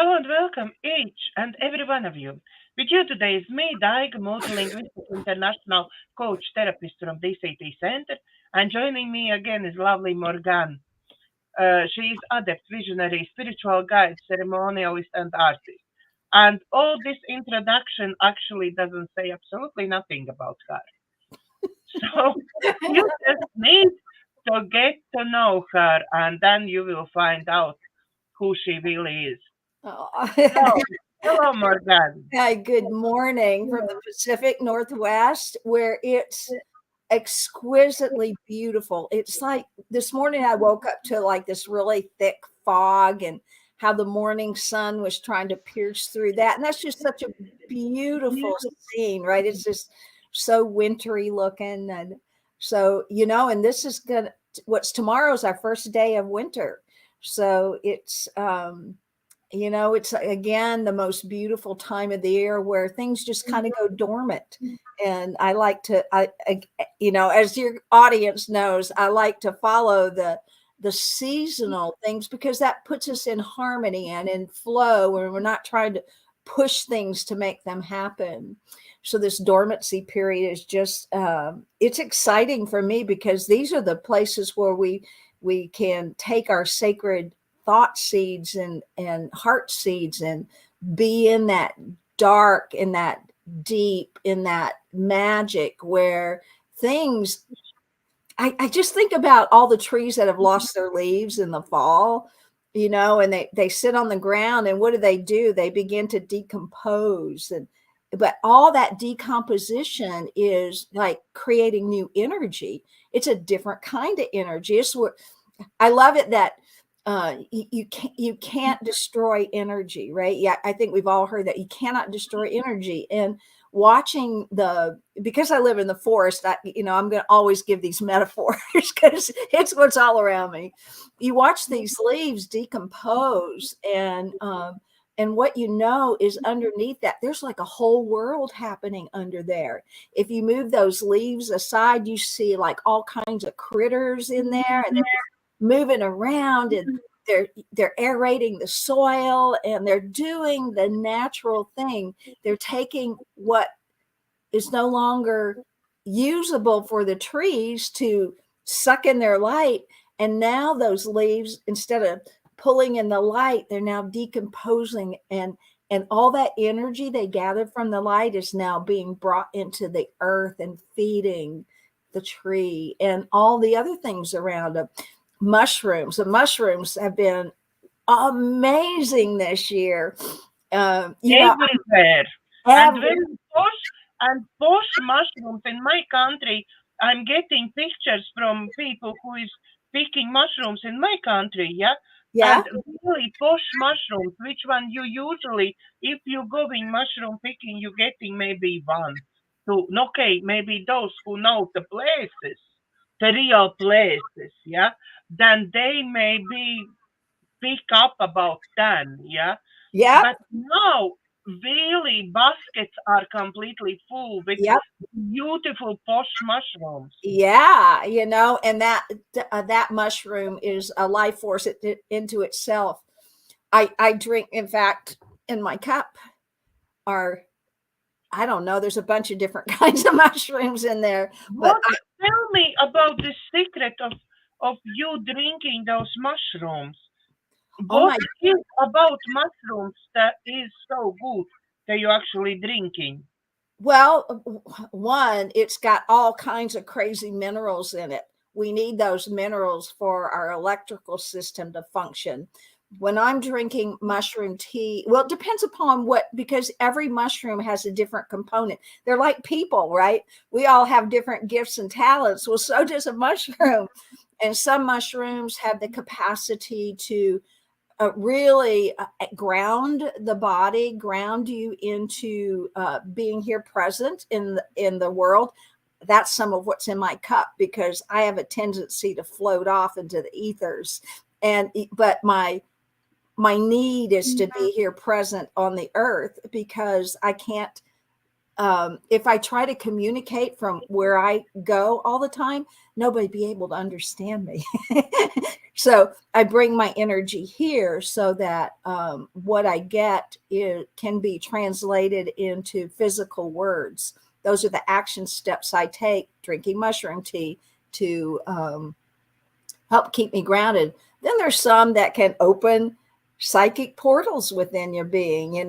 Hello and welcome each and every one of you. With you today is me, Daiga, multilinguistic international coach therapist from DCT Center, and joining me again is lovely Morganne. She is Adept, Visionary, spiritual guide, ceremonialist, and artist. And all this introduction actually doesn't say absolutely nothing about her. So you just need to get to know her, and then you will find out who she really is. Oh. So, hello, Morgan. Hi, good morning from the Pacific Northwest, where it's exquisitely beautiful. It's like this morning I woke up to like this really thick fog and how the morning sun was trying to pierce through that. And that's just such a beautiful scene, right? It's just so wintry looking. And so, and this is what's tomorrow's our first day of winter. So it's again the most beautiful time of the year where things just kind of go dormant. And I like to, as your audience knows, I like to follow the seasonal things because that puts us in harmony and in flow, and we're not trying to push things to make them happen. So this dormancy period is just, it's exciting for me because these are the places where we can take our sacred thought seeds and heart seeds and be in that dark, in that deep, in that magic where things, I just think about all the trees that have lost their leaves in the fall, and they sit on the ground, and what do? They begin to decompose. But all that decomposition is like creating new energy. It's a different kind of energy. It's what I love it that you can't destroy energy, right? Yeah, I think we've all heard that you cannot destroy energy. And watching because I live in the forest, I'm going to always give these metaphors because it's what's all around me. You watch these leaves decompose, and what is underneath that, there's like a whole world happening under there. If you move those leaves aside, you see like all kinds of critters in there, and they're moving around, and they're aerating the soil, and they're doing the natural thing. They're taking what is no longer usable for the trees to suck in their light, and now those leaves, instead of pulling in the light, they're now decomposing, and all that energy they gathered from the light is now being brought into the earth and feeding the tree and all the other things around them. Mushrooms. The mushrooms have been amazing this year. Everywhere. And very posh mushrooms in my country. I'm getting pictures from people who is picking mushrooms in my country, yeah? Yeah. And really posh mushrooms, which one you usually, if you going mushroom picking, you're getting maybe one, two, okay, maybe those who know the places, the real places, yeah? Then they maybe pick up about 10, yeah? Yeah. But now, really, baskets are completely full with Yep. beautiful posh mushrooms. Yeah, and that mushroom is a life force into itself. I drink, in fact, in my cup are, I don't know, there's a bunch of different kinds of mushrooms in there. But Tell me about the secret of you drinking those mushrooms. What is about mushrooms that is so good that you're actually drinking? Well, one, it's got all kinds of crazy minerals in it. We need those minerals for our electrical system to function. When I'm drinking mushroom tea, well, it depends upon because every mushroom has a different component. They're like people, right? We all have different gifts and talents. Well, so does a mushroom. And some mushrooms have the capacity to really ground the body, ground you into being here present in the world. That's some of what's in my cup because I have a tendency to float off into the ethers, but my need is to be here present on the earth because I can't if I try to communicate from where I go all the time, nobody'd be able to understand me. So I bring my energy here so that what I get can be translated into physical words. Those are the action steps I take, drinking mushroom tea to help keep me grounded. Then there's some that can open psychic portals within your being.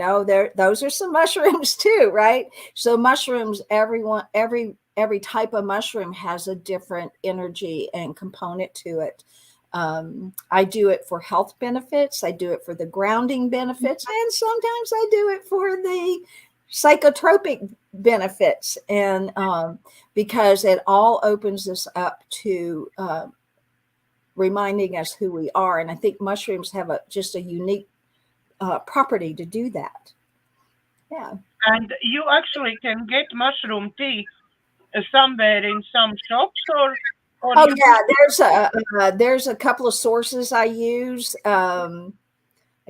Those are some mushrooms too, right? So mushrooms, every type of mushroom has a different energy and component to it. I do it for health benefits. I do it for the grounding benefits, and sometimes I do it for the psychotropic benefits. And because it all opens us up to reminding us who we are. And I think mushrooms have just a unique property to do that. Yeah. And you actually can get mushroom tea somewhere in some shops, or Oh you yeah, there's a couple of sources I use. I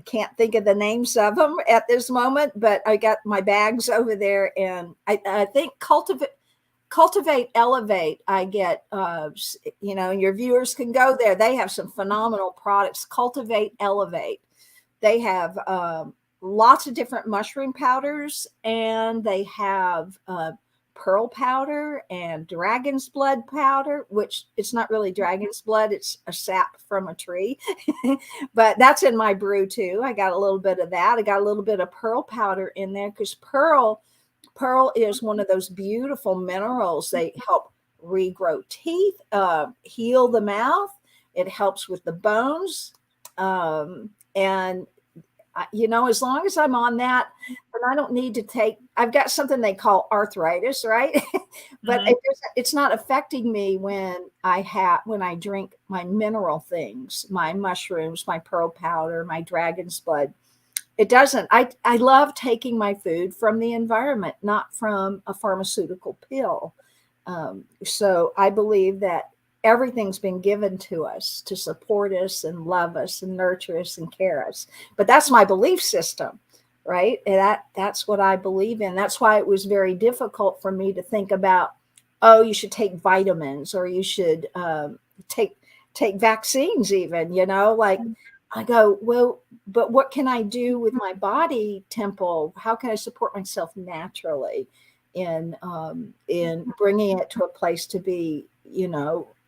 can't think of the names of them at this moment, but I got my bags over there, and I think Cultivate Elevate. I get, your viewers can go there. They have some phenomenal products. Cultivate Elevate. They have lots of different mushroom powders, and they have pearl powder and dragon's blood powder, which it's not really dragon's blood. It's a sap from a tree, but that's in my brew too. I got a little bit of that. I got a little bit of pearl powder in there because pearl is one of those beautiful minerals. They help regrow teeth, heal the mouth. It helps with the bones. And as long as I'm on that, and I don't need to take, I've got something they call arthritis, right? But it's not affecting me when I drink my mineral things, my mushrooms, my pearl powder, my dragon's blood. It doesn't. I love taking my food from the environment, not from a pharmaceutical pill. So I believe that everything's been given to us to support us and love us and nurture us and care us. But that's my belief system, right? And that's what I believe in. That's why it was very difficult for me to think about, oh, you should take vitamins, or you should take vaccines even, like I go, well, but what can I do with my body temple? How can I support myself naturally in bringing it to a place to be,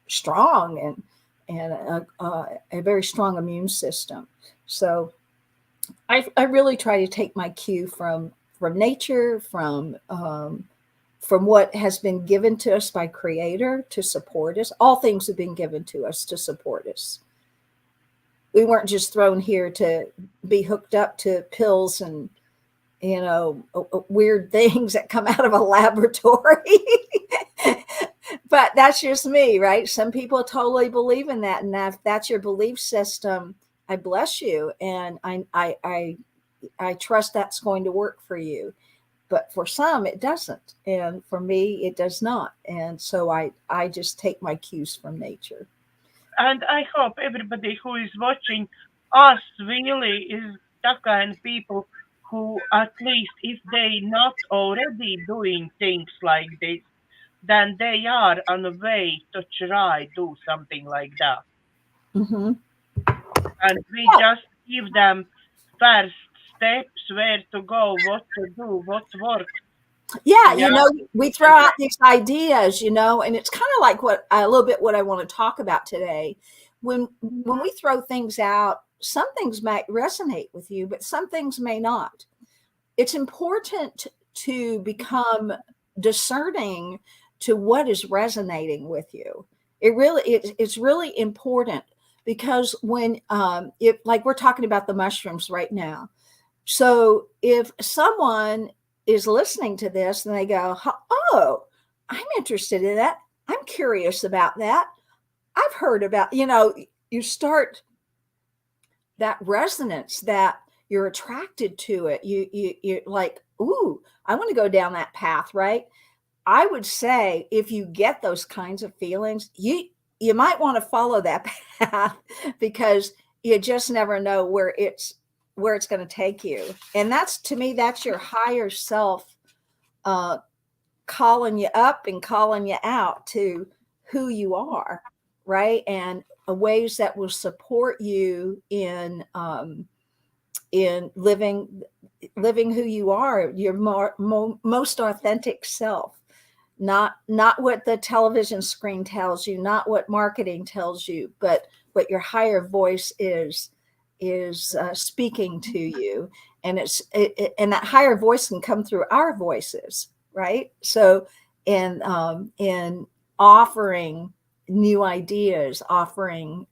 strong and a very strong immune system. So I really try to take my cue from nature, from what has been given to us by Creator to support us. All things have been given to us to support us. We weren't just thrown here to be hooked up to pills and, weird things that come out of a laboratory. But that's just me, right? Some people totally believe in that. And if that's your belief system, I bless you. And I trust that's going to work for you. But for some, it doesn't. And for me, it does not. And so I just take my cues from nature. and I hope everybody who is watching us really is that kind of people who, at least if they not already doing things like this, then they are on a way to try do something like that. Mm-hmm. And we just give them first steps, where to go, what to do, what works. Yeah, Yeah. we throw out these ideas, and it's kind of like a little bit what I want to talk about today. When we throw things out, some things might resonate with you, but some things may not. It's important to become discerning to what is resonating with you. It's really important, because when like we're talking about the mushrooms right now. So if someone is listening to this and they go, oh, I'm interested in that. I'm curious about that. I've heard about, you start that resonance, that you're attracted to it. You're like, ooh, I want to go down that path, right? I would say if you get those kinds of feelings, you might want to follow that path, because you just never know where it's going to take you. And to me, that's your higher self calling you up and calling you out to who you are, right? And ways that will support you in living who you are, your most authentic self. Not what the television screen tells you, not what marketing tells you, but what your higher voice is speaking to you. And and that higher voice can come through our voices, right? So in offering new ideas, offering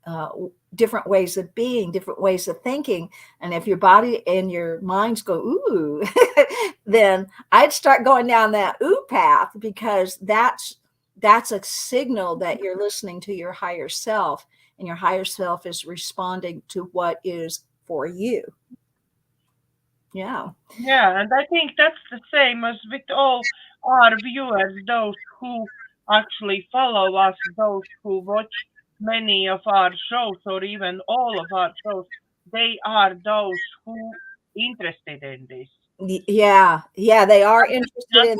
different ways of being, different ways of thinking. And if your body and your minds go, ooh, then I'd start going down that ooh path, because that's a signal that you're listening to your higher self, and your higher self is responding to what is for you. Yeah. Yeah, and I think that's the same as with all our viewers, those who actually follow us, those who watch many of our shows or even all of our shows. They are those who interested in this. Yeah. Yeah. They are Not, interested not, in,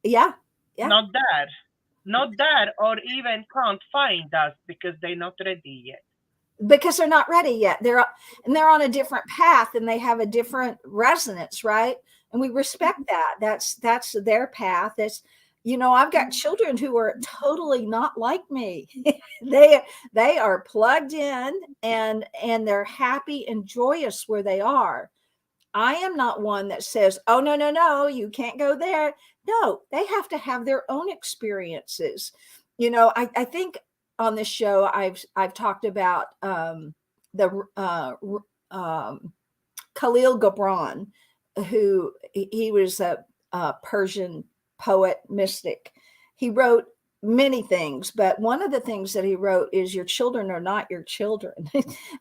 yeah. Yeah. not there. Not there, or even can't find us because they're not ready yet. Because they're not ready yet. They're on a different path, and they have a different resonance, right? And we respect that. That's their path. That's, I've got children who are totally not like me. they are plugged in, and they're happy and joyous where they are. I am not one that says, oh, no, no, no, you can't go there. No, they have to have their own experiences. I think on this show, I've talked about the Khalil Gibran, who he was a Persian poet, mystic. He wrote many things, but one of the things that he wrote is your children are not your children.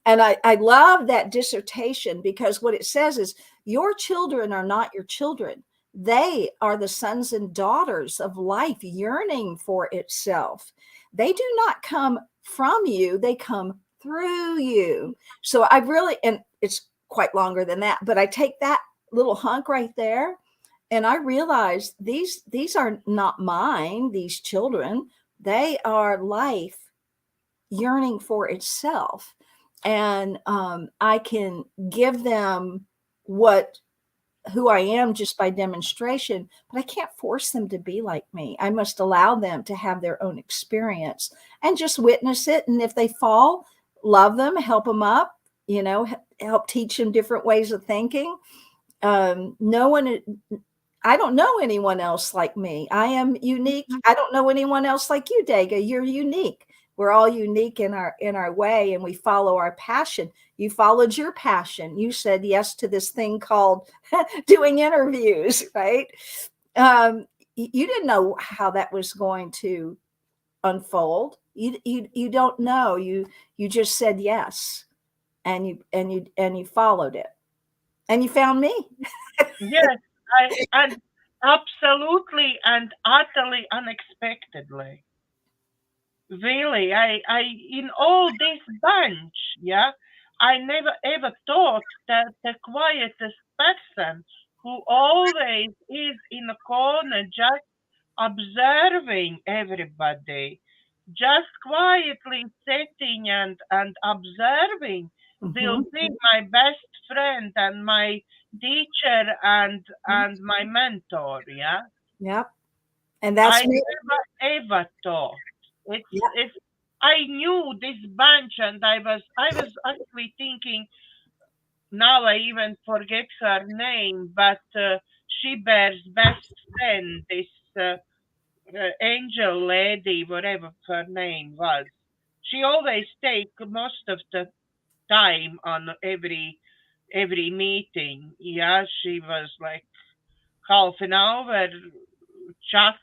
And I love that dissertation, because what it says is your children are not your children. They are the sons and daughters of life yearning for itself. They do not come from you, they come through you. So I really, and it's quite longer than that, but I take that little hunk right there, and I realized these are not mine, these children. They are life yearning for itself. And I can give them who I am just by demonstration, but I can't force them to be like me. I must allow them to have their own experience and just witness it. And if they fall, love them, help them up, help teach them different ways of thinking. I don't know anyone else like me. I am unique. I don't know anyone else like you, Daiga. You're unique. We're all unique in our way, and we follow our passion. You followed your passion. You said yes to this thing called doing interviews, right? You didn't know how that was going to unfold. You don't know. You just said yes, and you followed it, and you found me. Yes, and absolutely and utterly unexpectedly. Really, I in all this bunch, yeah, I never ever thought that the quietest person who always is in a corner just observing everybody, just quietly sitting and observing, will be my best friend and my teacher and my mentor. Yeah, Yep. And that's I me. never ever thought Yep. it's. I knew this bunch, and I was actually thinking. Now I even forget her name, but she bears best friend. This angel lady, whatever her name was. She always take most of the time on every meeting. Yeah, she was like half an hour chats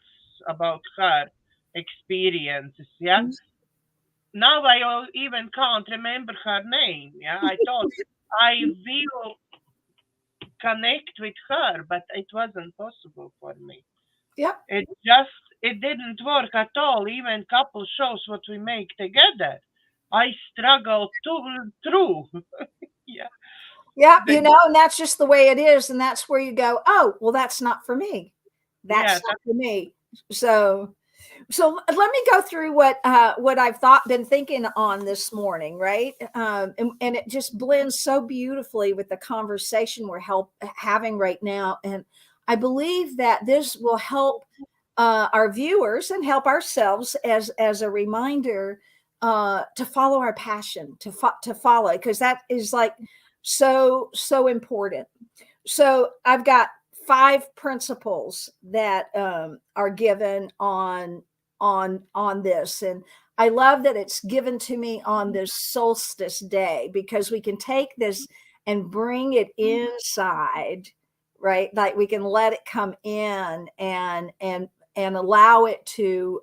about her experiences. Yeah. Now I even can't remember her name. Yeah, I thought I will connect with her, but it wasn't possible for me. Yep. It didn't work at all. Even couple shows what we make together, I struggled through. Yeah, Yep. the, And that's just the way it is. And that's where you go, oh, well, that's not for me. yeah, That's not for me. So let me go through what I've been thinking on this morning, right? And it just blends so beautifully with the conversation we're having right now. And I believe that this will help our viewers and help ourselves as a reminder to follow our passion, to follow, because that is like so important. So I've got 5 principles that are given on this, and I love that it's given to me on this solstice day, because we can take this and bring it inside, right? Like we can let it come in and allow it to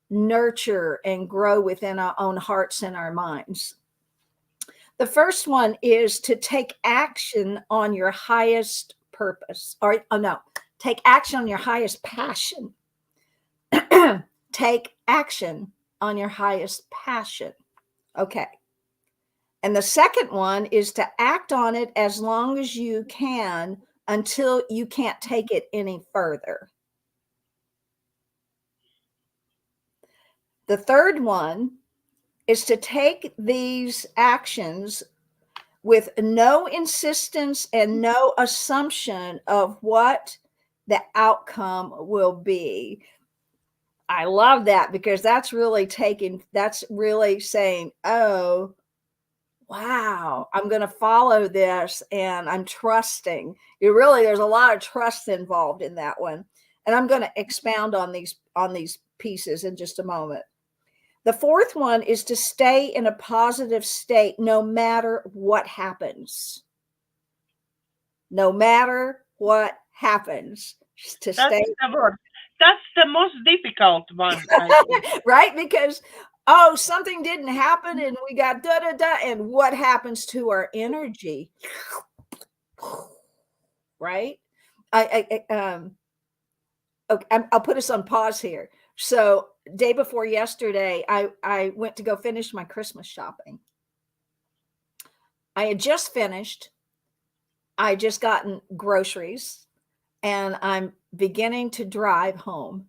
nurture and grow within our own hearts and our minds. The first one is to take action on your highest purpose. Or, oh no, take action on your highest passion. Take action on your highest passion. Okay. And the second one is to act on it as long as you can until you can't take it any further. The third one is to take these actions with no insistence and no assumption of what the outcome will be. I love that, because that's really saying, oh, wow, I'm going to follow this and I'm trusting. There's a lot of trust involved in that one. And I'm going to expound on these pieces in just a moment. The fourth one is to stay in a positive state no matter what happens. No matter what happens. That's the word. That's the most difficult one. Right? Because, something didn't happen and we got da-da-da. And what happens to our energy? Right? Okay, I'll put us on pause here. So day before yesterday, I went to go finish my Christmas shopping. I had just finished. I just gotten groceries and I'm beginning to drive home.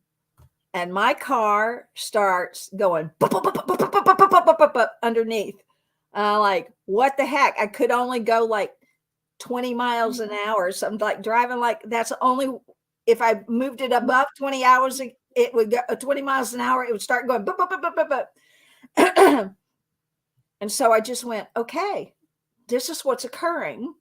And my car starts going underneath. Like, what the heck? I could only go like 20 miles an hour. So I'm like driving like that's only if I moved it above 20 hours, it would go 20 miles an hour. It would start going. And so I just went, okay, this is what's occurring.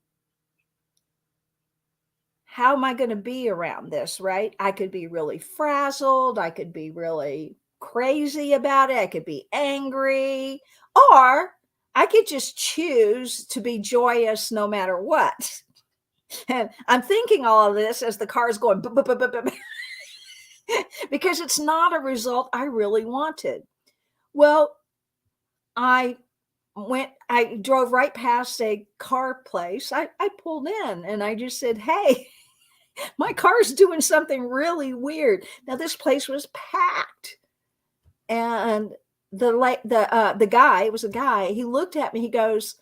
How am I going to be around this, right? I could be really frazzled. I could be really crazy about it. I could be angry, or I could just choose to be joyous no matter what. And I'm thinking all of this as the car is going, because it's not a result I really wanted. Well, I drove right past a car place. I pulled in and I just said, hey, my car's doing something really weird. Now this place was packed, and the guy, it was a guy. He looked at me. He goes,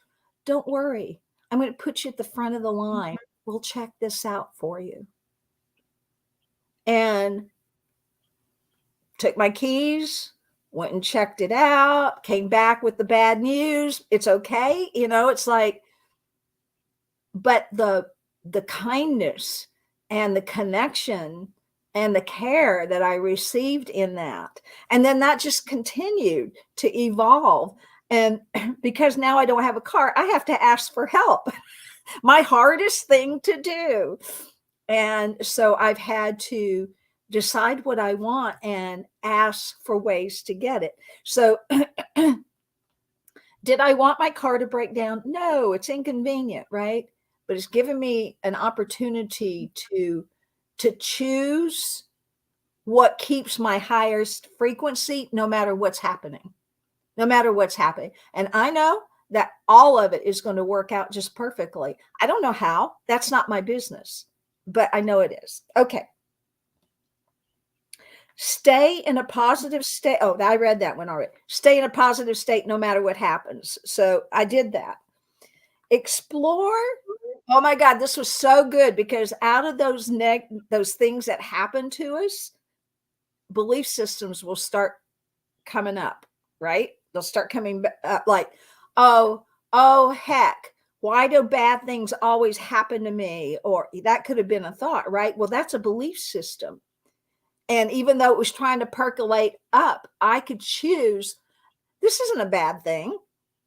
"Don't worry, I'm going to put you at the front of the line. We'll check this out for you." And took my keys, went and checked it out. Came back with the bad news. It's okay, It's like, but the kindness and the connection and the care that I received in that. And then that just continued to evolve. And because now I don't have a car, I have to ask for help. My hardest thing to do. And so I've had to decide what I want and ask for ways to get it. So did I want my car to break down? No, it's inconvenient, right? But it's given me an opportunity to choose what keeps my highest frequency, no matter what's happening. And I know that all of it is going to work out just perfectly. I don't know how. That's not my business, but I know it is. Okay. Stay in a positive state. Oh, I read that one already. Stay in a positive state no matter what happens. So I did that. Explore Oh my God, this was so good, because out of those things that happen to us, belief systems will start coming up, right? They'll start coming up, like, oh heck, why do bad things always happen to me? Or that could have been a thought, right? Well, that's a belief system. And even though it was trying to percolate up, I could choose, this isn't a bad thing.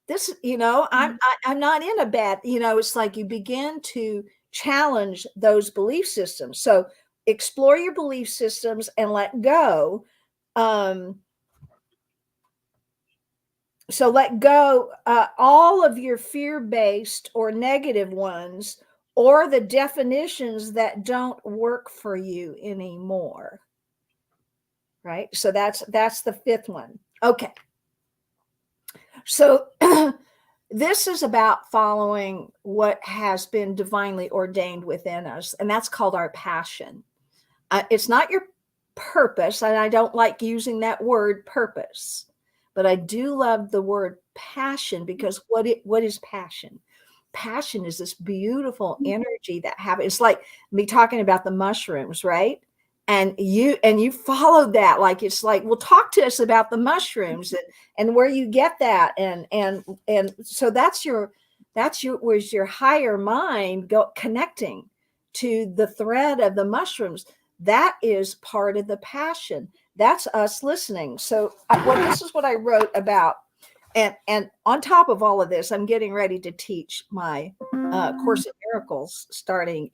This, I'm not in a bad, it's like you begin to challenge those belief systems. So explore your belief systems and let go. So let go all of your fear-based or negative ones, or the definitions that don't work for you anymore. Right? So that's the fifth one. Okay. So this is about following what has been divinely ordained within us, and that's called our passion. It's not your purpose, and I don't like using that word purpose, but I do love the word passion, because what is passion? Passion is this beautiful energy that happens. It's like me talking about the mushrooms, right? And you follow that, like, it's like, well, talk to us about the mushrooms and where you get that, and so that's where's your higher mind connecting to the thread of the mushrooms. That is part of the passion. That's us listening. So this is what I wrote about. And on top of all of this, I'm getting ready to teach my Course in Miracles starting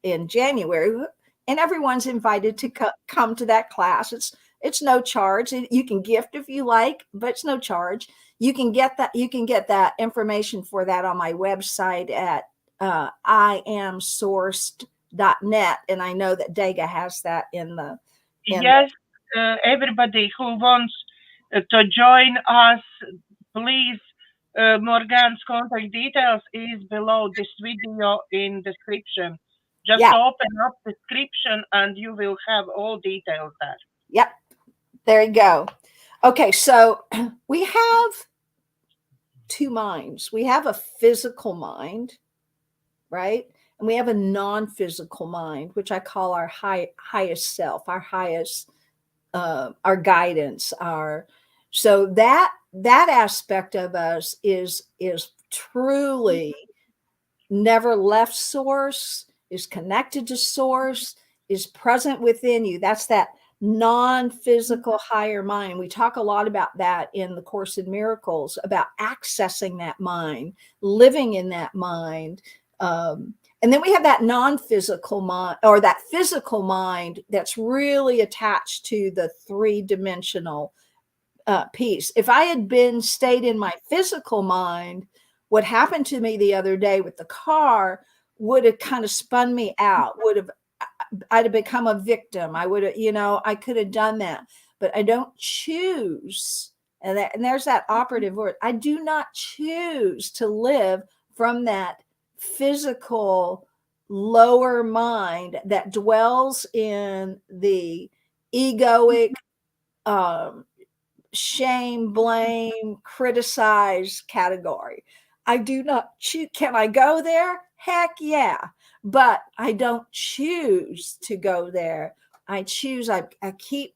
in January, and everyone's invited to come to that class. It's no charge. You can gift if you like, but it's no charge. You can get that information for that on my website at IamSourced.net, and I know that Daiga has that yes. Everybody who wants to join us, please, Morganne's contact details is below this video in description. Just open up description and you will have all details there. Yep. There you go. Okay, so we have two minds. We have a physical mind, right? And we have a non-physical mind, which I call our highest self, our highest, our guidance, so that aspect of us is truly never left source, is connected to source, is present within you. That's that non-physical higher mind. We talk a lot about that in the Course in Miracles, about accessing that mind, living in that mind. And then we have that non-physical mind, or that physical mind, that's really attached to the three-dimensional piece. If I had stayed in my physical mind, what happened to me the other day with the car would have kind of spun me out, I'd have become a victim. I would have, I could have done that, but I don't choose. And there's that operative word. I do not choose to live from that physical lower mind that dwells in the egoic, shame, blame, criticize category. I do not choose. Can I go there? Heck yeah. But I don't choose to go there. I keep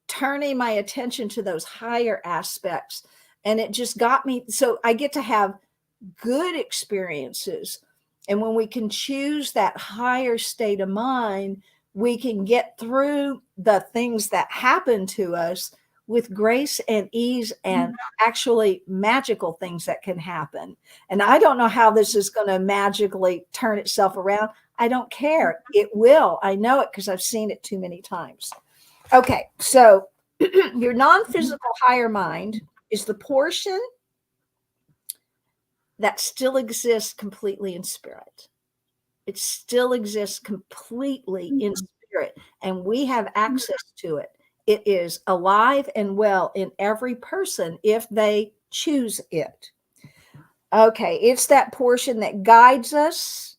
turning my attention to those higher aspects. And it just got me. So I get to have good experiences. And when we can choose that higher state of mind, we can get through the things that happen to us with grace and ease, and actually magical things that can happen. And I don't know how this is going to magically turn itself around. I don't care. It will. I know it because I've seen it too many times. Okay, so your non-physical higher mind is the portion that still exists completely in spirit. It still exists completely in spirit, and we have access to it. It is alive and well in every person if they choose it. Okay, it's that portion that guides us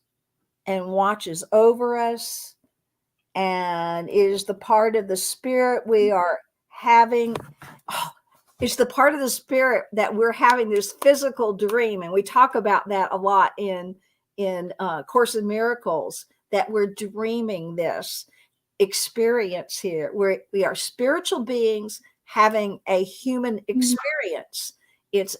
and watches over us, and is the part of the spirit we are having. It's the part of the spirit that we're having this physical dream, and we talk about that a lot in in Course in Miracles that we're dreaming this experience here. We are spiritual beings having a human experience. It's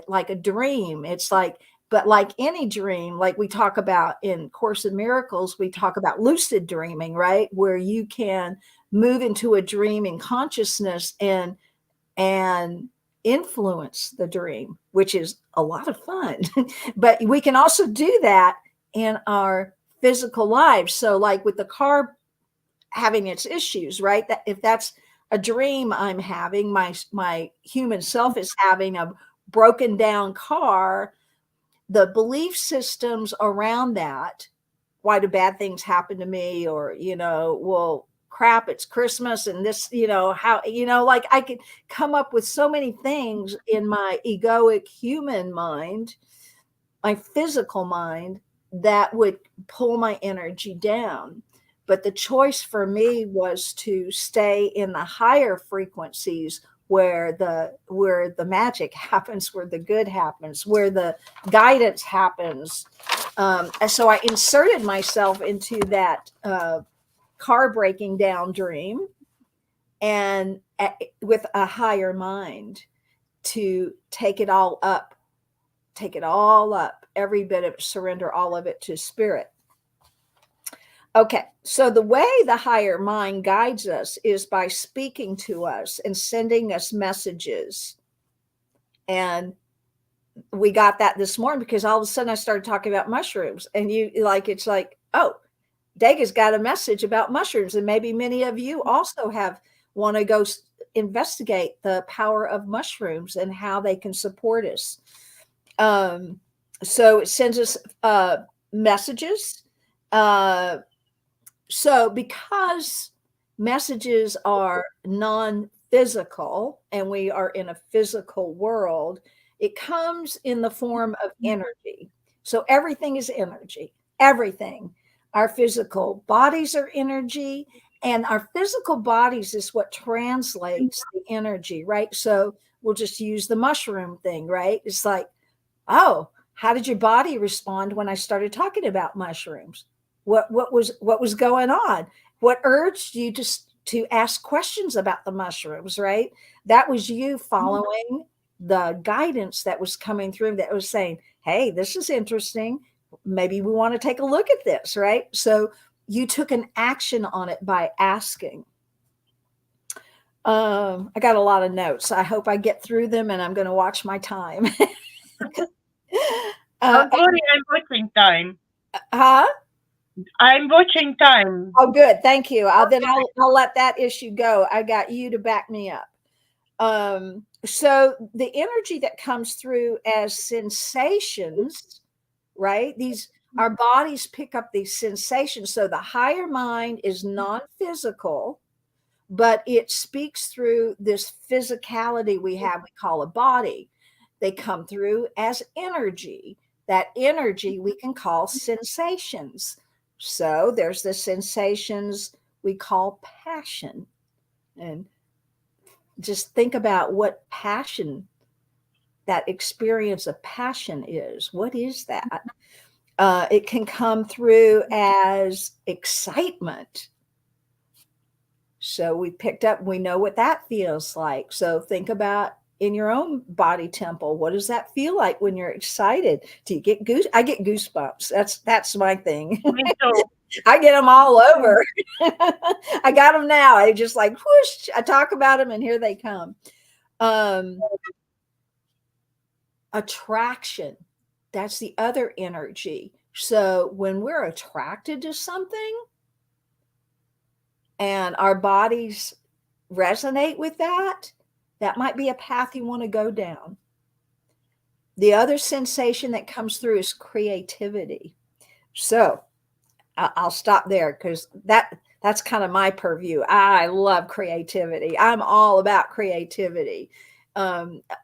like a dream. It's like, but like any dream, like we talk about in Course in Miracles, we talk about lucid dreaming, right? Where you can move into a dreaming consciousness and influence the dream, which is a lot of fun. But we can also do that in our physical lives. So like with the car having its issues, right? That if that's a dream I'm having, my human self is having a broken down car, the belief systems around that, why do bad things happen to me? Or, well, crap, it's Christmas and this, how, like I could come up with so many things in my egoic human mind, my physical mind, that would pull my energy down. But the choice for me was to stay in the higher frequencies where the magic happens, where the good happens, where the guidance happens. And so I inserted myself into that car breaking down dream, and with a higher mind to take it all up, every bit of it, surrender all of it to spirit. Okay, so the way the higher mind guides us is by speaking to us and sending us messages. And we got that this morning because all of a sudden I started talking about mushrooms, and it's like, oh, Daiga's got a message about mushrooms, and maybe many of you also want to go investigate the power of mushrooms and how they can support us. So it sends us messages. So because messages are non-physical and we are in a physical world, it comes in the form of energy. So everything is energy, everything. Our physical bodies are energy, and our physical bodies is what translates the energy, right? So we'll just use the mushroom thing, right? It's like, oh, how did your body respond when I started talking about mushrooms? What was going on? What urged you to ask questions about the mushrooms, right? That was you following the guidance that was coming through that was saying, hey, this is interesting. Maybe we want to take a look at this, right? So you took an action on it by asking. I got a lot of notes. I hope I get through them, and I'm going to watch my time. Don't worry, I'm watching time. Huh? I'm watching time. Oh, good. Thank you. I'll let that issue go. I got you to back me up. So the energy that comes through as sensations, right? Our bodies pick up these sensations. So the higher mind is non-physical, but it speaks through this physicality we have, we call a body. They come through as energy. That energy we can call sensations. So there's the sensations we call passion. And just think about what passion, that experience of passion is. What is that? It can come through as excitement. So we know what that feels like. So think about in your own body temple. What does that feel like when you're excited? Do you get I get goosebumps. That's my thing. Me too. I get them all over. I got them now. I just like whoosh. I talk about them and here they come. Attraction. That's the other energy. So when we're attracted to something and our bodies resonate with that, that might be a path you want to go down. The other sensation that comes through is creativity. So I'll stop there because that's kind of my purview. I love creativity. I'm all about creativity,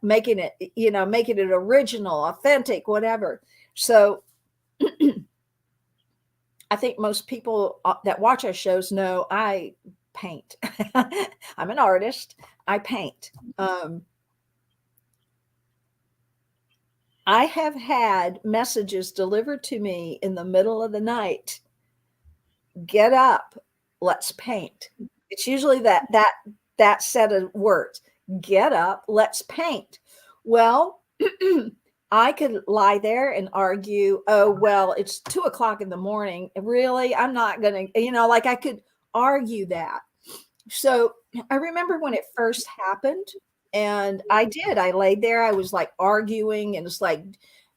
making it original, authentic, whatever. So I think most people that watch our shows know I paint. I'm an artist. I paint. I have had messages delivered to me in the middle of the night. Get up, let's paint. It's usually that set of words. Get up, let's paint. Well, I could lie there and argue, oh, well, it's 2:00 in the morning. Really? I'm not going to, like I could argue that. So I remember when it first happened, and I laid there, I was like arguing, and it's like,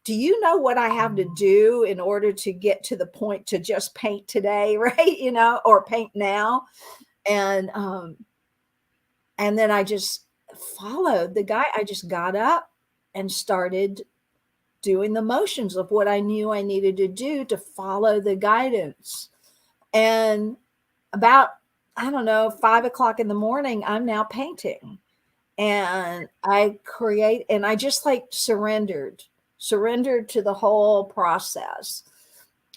do you know what I have to do in order to get to the point to just paint today, right? Or paint now. And then I just followed the guy. I just got up and started doing the motions of what I knew I needed to do to follow the guidance. And about, I don't know, 5:00 in the morning, I'm now painting. And I just like surrendered to the whole process.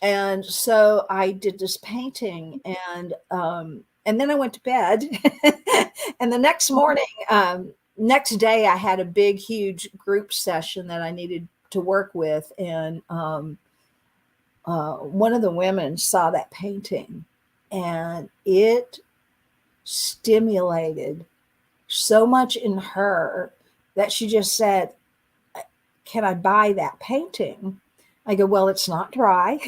And so I did this painting, and then I went to bed. And the next morning, next day, I had a big, huge group session that I needed to work with. And one of the women saw that painting, and it stimulated so much in her that she just said, can I buy that painting? I go, well, it's not dry.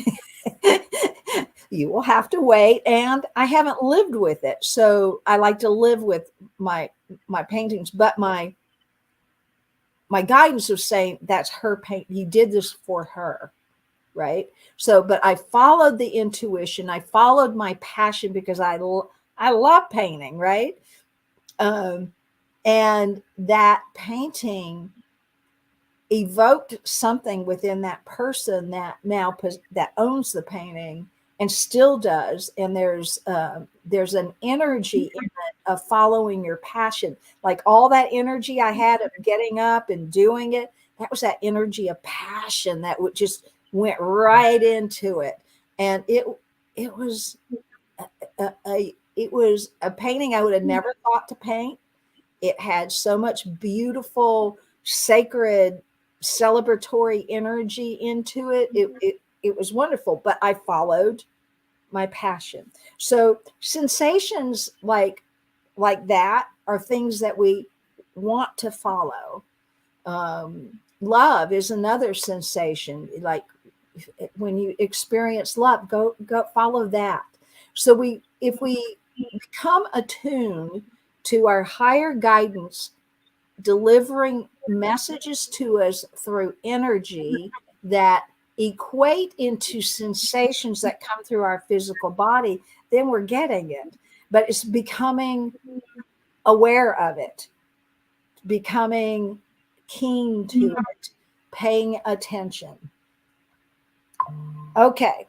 You will have to wait. And I haven't lived with it. So I like to live with my paintings, but my guidance was saying that's her paint. You did this for her. Right. So, but I followed the intuition. I followed my passion because I love painting. Right. And that painting evoked something within that person that now that owns the painting and still does. And there's an energy in it of following your passion. Like all that energy I had of getting up and doing it, that was that energy of passion that would just went right into it. And it was a painting I would have never thought to paint. It had so much beautiful, sacred, celebratory energy into it. It was wonderful, but I followed my passion. So sensations like that are things that we want to follow. Love is another sensation. Like when you experience love, go follow that. So if we become attuned to our higher guidance delivering messages to us through energy that equate into sensations that come through our physical body, then we're getting it. But it's becoming aware of it, becoming keen to it, paying attention. Okay.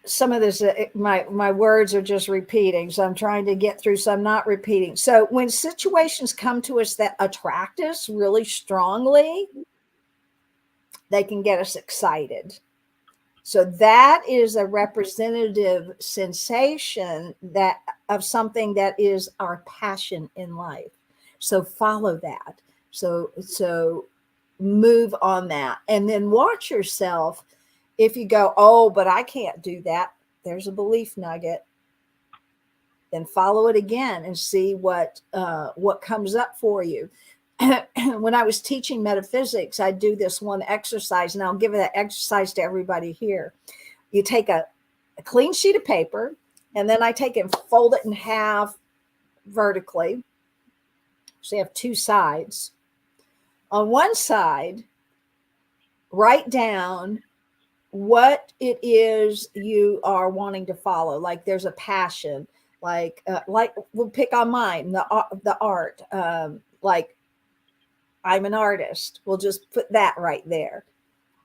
Some of this, my words are just repeating. So I'm trying to get through. So I'm not repeating. So when situations come to us that attract us really strongly, they can get us excited. So that is a representative sensation of something that is our passion in life. So follow that. So move on that, and then watch yourself. If you go, oh, but I can't do that, there's a belief nugget. Then follow it again and see what comes up for you. When I was teaching metaphysics, I do this one exercise, and I'll give that exercise to everybody here. You take a clean sheet of paper, and then I take and fold it in half vertically. So you have two sides. On one side, write down what it is you are wanting to follow. Like there's a passion, like we'll pick on mine, the art, like I'm an artist. We'll just put that right there.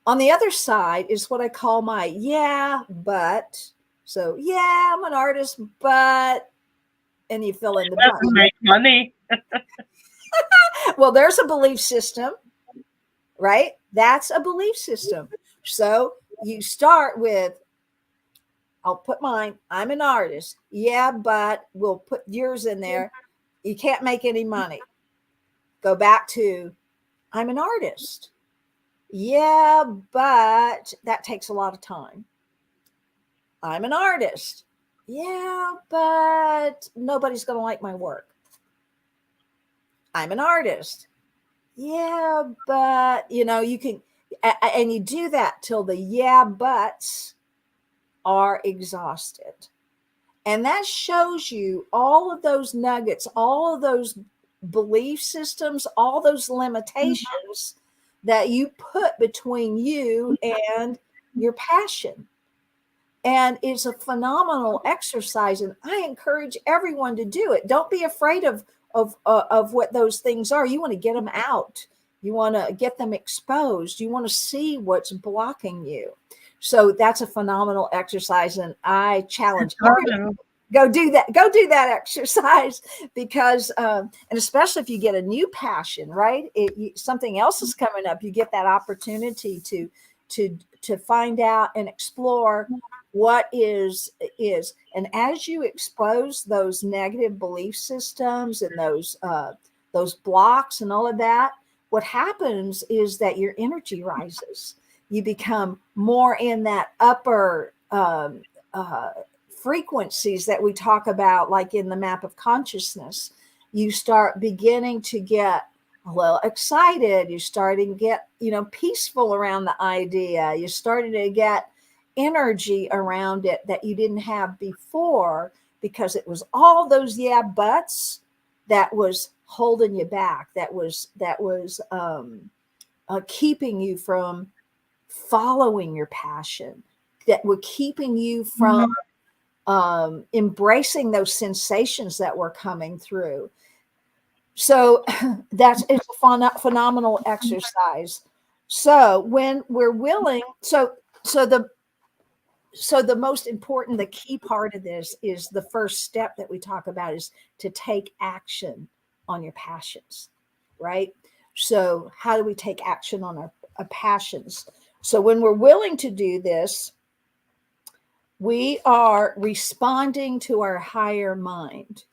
On the other side is what I call my yeah, but. So yeah, I'm an artist, but, and you fill in the blank. Doesn't make money. Well, there's a belief system, right? That's a belief system. So you start with, I'll put mine, I'm an artist. Yeah, but we'll put yours in there. You can't make any money. Go back to, I'm an artist. Yeah, but that takes a lot of time. I'm an artist. Yeah, but nobody's going to like my work. I'm an artist. Yeah, but you can, and you do that till the yeah, buts are exhausted. And that shows you all of those nuggets, all of those belief systems, all those limitations that you put between you and your passion. And it's a phenomenal exercise, and I encourage everyone to do it. Don't be afraid of what those things are. You want to get them out. You want to get them exposed. You want to see what's blocking you. So that's a phenomenal exercise, and I challenge everyone, go do that exercise, because and especially if you get a new passion, right? Something else is coming up. You get that opportunity to find out and explore what is. And as you expose those negative belief systems and those blocks and all of that, what happens is that your energy rises. You become more in that upper frequencies that we talk about, like in the map of consciousness. You start beginning to get a little excited. You're starting to get, peaceful around the idea. You're starting to get energy around it that you didn't have before, because it was all those yeah buts that was holding you back, that was keeping you from following your passion, that were keeping you from embracing those sensations that were coming through. So it's a phenomenal exercise. So when we're willing, so the most important, the key part of this is the first step that we talk about is to take action on your passions, right? So how do we take action on our passions? So when we're willing to do this, we are responding to our higher mind.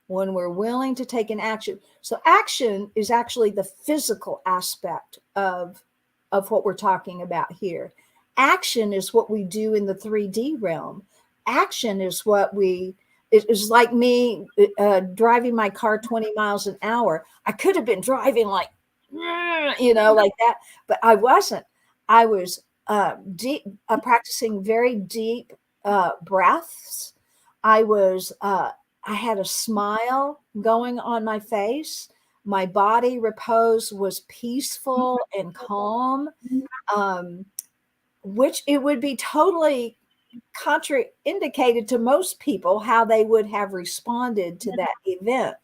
When we're willing to take an action. So action is actually the physical aspect of what we're talking about here. Action is what we do in the 3D realm. Action is it is like me driving my car 20 miles an hour. I could have been driving like that, but I wasn't. I was practicing very deep breaths. I had a smile going on my face. My body repose was peaceful and calm, which it would be totally contraindicated to most people how they would have responded to that event.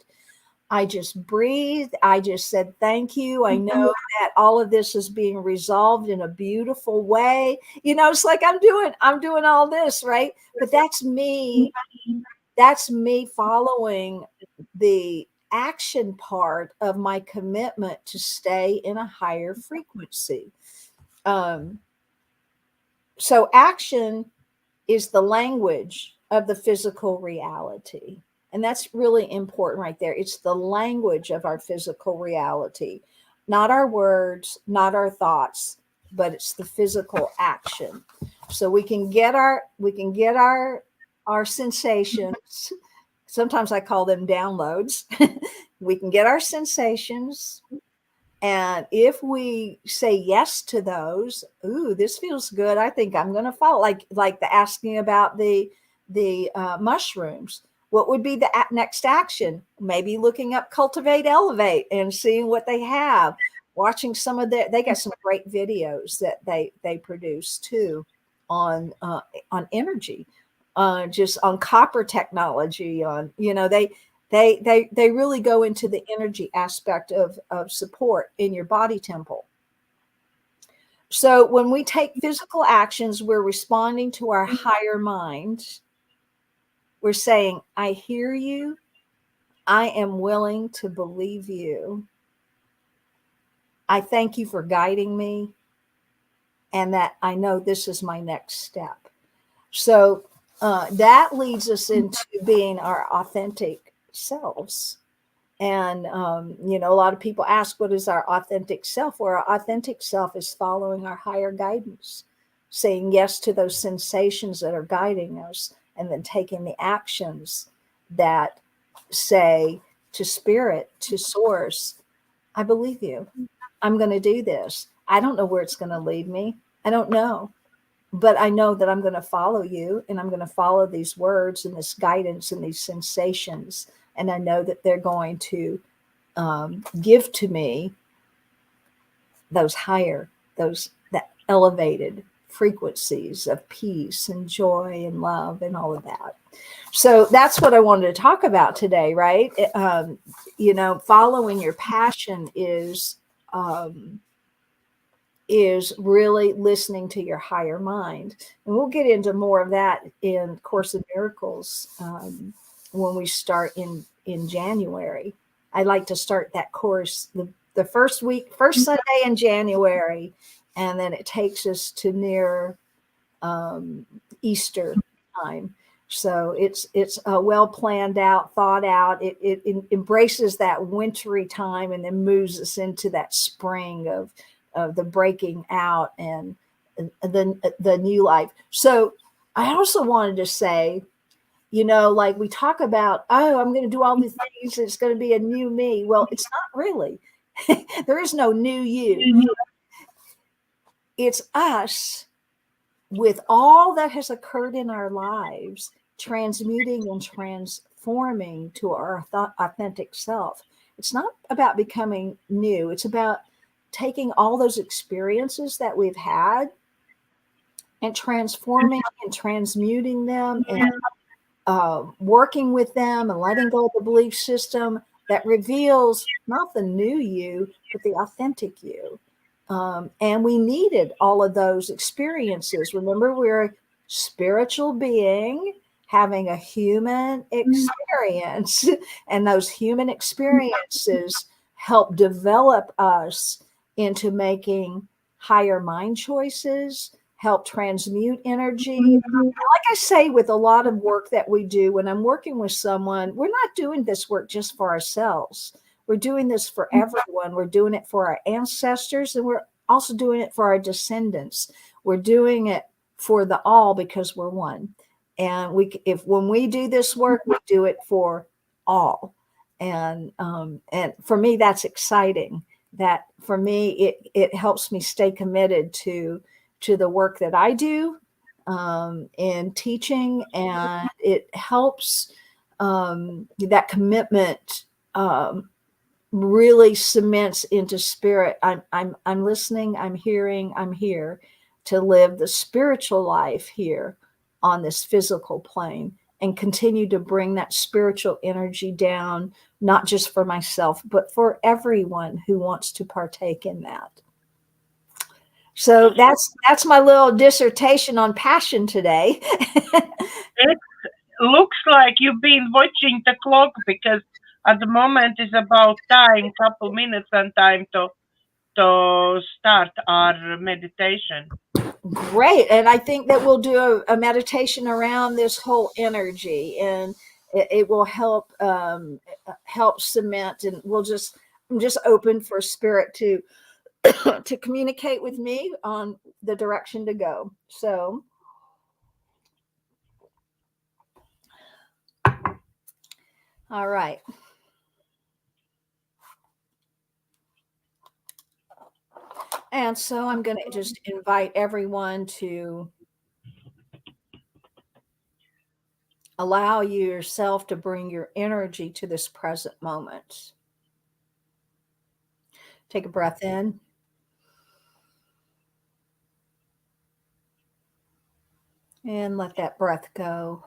I just breathed. I just said, thank you. I know that all of this is being resolved in a beautiful way. It's like I'm doing all this, right? But that's me. That's me following the action part of my commitment to stay in a higher frequency. So action is the language of the physical reality. And that's really important right there. It's the language of our physical reality, not our words, not our thoughts, but it's the physical action. So we can get our sensations. Sometimes I call them downloads. We can get our sensations. And if we say yes to those, ooh, this feels good. I think I'm going to follow. Like the asking about the mushrooms. What would be the next action? Maybe looking up Cultivate, Elevate and seeing what they have. Watching some of they got some great videos that they produce too on energy, just on copper technology. On they really go into the energy aspect of support in your body temple. So when we take physical actions, we're responding to our higher mind. We're saying, I hear you. I am willing to believe you. I thank you for guiding me, and that I know this is my next step. So that leads us into being our authentic selves. And, you know, a lot of people ask, what is our authentic self? Well, our authentic self is following our higher guidance, saying yes to those sensations that are guiding us, and then taking the actions that say to spirit, to source, I believe you. I'm going to do this. I don't know where it's going to lead me. I don't know. But I know that I'm going to follow you, and I'm going to follow these words and this guidance and these sensations. And I know that they're going to give to me those higher, that elevated frequencies of peace and joy and love and all of that. So that's what I wanted to talk about today, right? You know, following your passion is really listening to your higher mind. And we'll get into more of that in Course of Miracles when we start in January. I like to start that course the first Sunday in January, and then it takes us to near Easter time. So it's well planned out, thought out. It embraces that wintry time and then moves us into that spring of the breaking out and the new life. So I also wanted to say, you know, like we talk about, oh, I'm going to do all these things. It's going to be a new me. Well, it's not really. There is no new you. It's us with all that has occurred in our lives, transmuting and transforming to our authentic self. It's not about becoming new. It's about taking all those experiences that we've had and transforming and transmuting them and working with them and letting go of the belief system that reveals not the new you, but the authentic you. And we needed all of those experiences. Remember, we're a spiritual being having a human experience, and those human experiences help develop us into making higher mind choices, help transmute energy. Like I say, with a lot of work that we do, when I'm working with someone, we're not doing this work just for ourselves. We're doing this for everyone. We're doing it for our ancestors, and we're also doing it for our descendants. We're doing it for the all because we're one. And when we do this work, we do it for all. And for me, that's exciting. That for me, it helps me stay committed to the work that I do in teaching, and it helps that commitment really cements into spirit. I'm listening, I'm hearing, I'm here to live the spiritual life here on this physical plane and continue to bring that spiritual energy down, not just for myself, but for everyone who wants to partake in that. So that's my little dissertation on passion today. It looks like you've been watching the clock, because at the moment it's about time, couple minutes and time to start our meditation. Great. And I think that we'll do a meditation around this whole energy, and it will help cement, and I'm just open for spirit to to communicate with me on the direction to go. So all right. And so I'm going to just invite everyone to allow yourself to bring your energy to this present moment. Take a breath in. And let that breath go.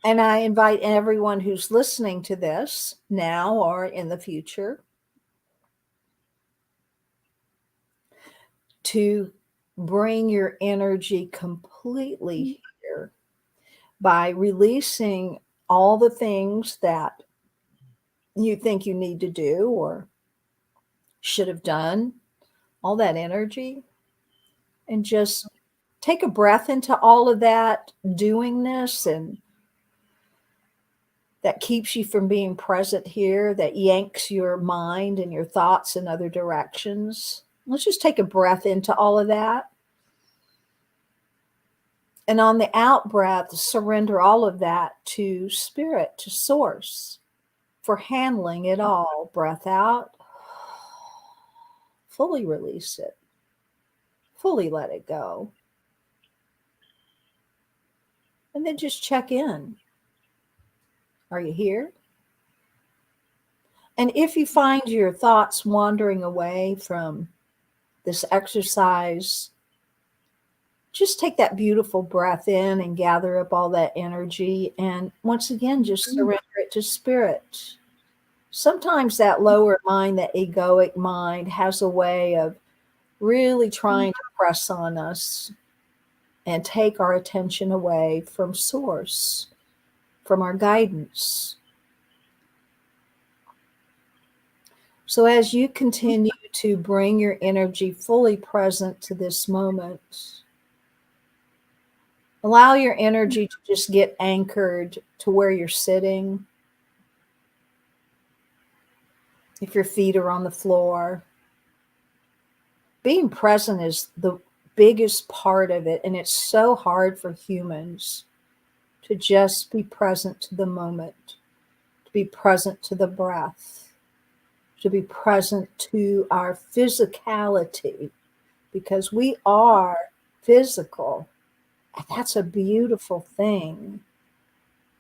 And I invite everyone who's listening to this now or in the future to bring your energy completely here by releasing all the things that you think you need to do or should have done, all that energy, and just take a breath into all of that doingness and that keeps you from being present here, that yanks your mind and your thoughts in other directions. Let's just take a breath into all of that. And on the out breath, surrender all of that to spirit, to source, for handling it all. Breath out, fully release it, fully let it go. And then just check in. Are you here? And if you find your thoughts wandering away from this exercise, just take that beautiful breath in and gather up all that energy. And once again, just surrender it to spirit. Sometimes that lower mind, that egoic mind, has a way of really trying to press on us and take our attention away from source, from our guidance. So as you continue to bring your energy fully present to this moment, allow your energy to just get anchored to where you're sitting. If your feet are on the floor, being present is the biggest part of it. And it's so hard for humans to just be present to the moment, to be present to the breath, to be present to our physicality, because we are physical. And that's a beautiful thing.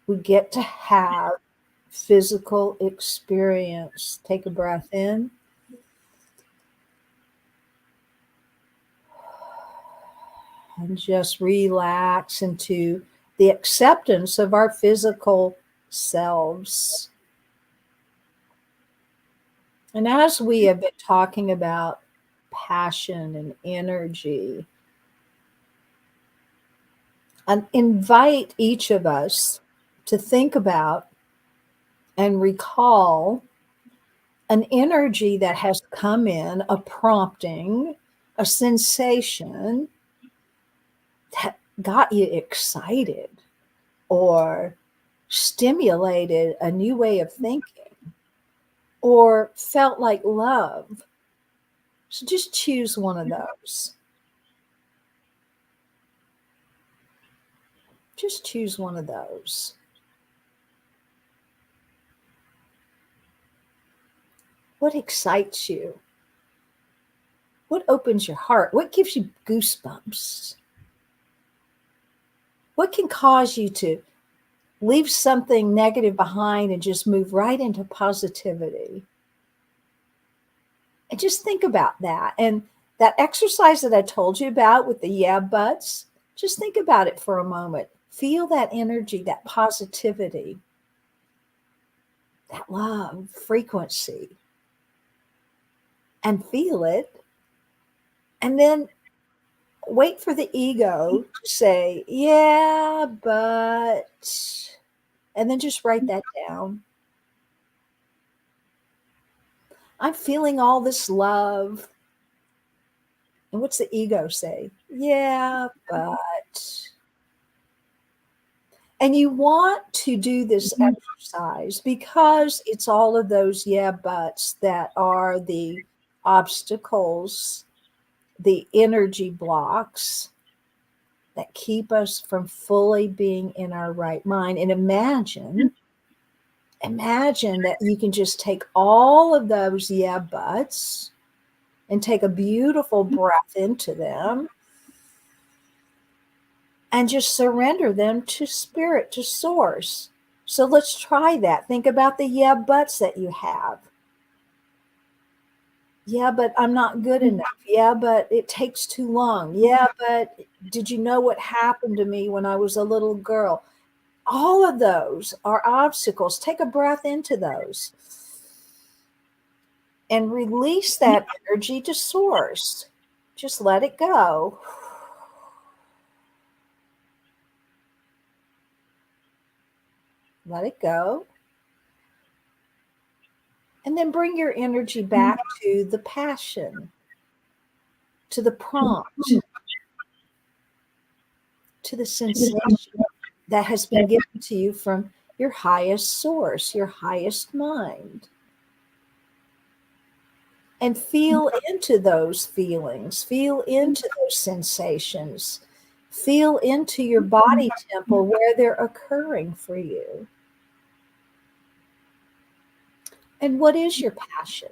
We get to have physical experience. Take a breath in. And just relax into the acceptance of our physical selves. And as we have been talking about passion and energy, I invite each of us to think about and recall an energy that has come in, a prompting, a sensation that got you excited or stimulated a new way of thinking or felt like love. So just choose one of those. Just choose one of those. What excites you? What opens your heart? What gives you goosebumps? What can cause you to leave something negative behind and just move right into positivity? And just think about that. And that exercise that I told you about with the yeah buts, just think about it for a moment. Feel that energy, that positivity, that love, frequency, and feel it. And then wait for the ego to say, yeah, but, and then just write that down. I'm feeling all this love. And what's the ego say? Yeah, but. And you want to do this exercise because it's all of those yeah, buts that are the obstacles, the energy blocks that keep us from fully being in our right mind. And imagine that you can just take all of those yeah buts and take a beautiful breath into them and just surrender them to spirit, to source. So let's try that. Think about the yeah buts that you have. Yeah, but I'm not good enough. Yeah, but it takes too long. Yeah, but did you know what happened to me when I was a little girl? All of those are obstacles. Take a breath into those and release that energy to source. Just let it go. Let it go. And then bring your energy back to the passion, to the prompt, to the sensation that has been given to you from your highest source, your highest mind. And feel into those feelings, feel into those sensations, feel into your body temple where they're occurring for you. And what is your passion?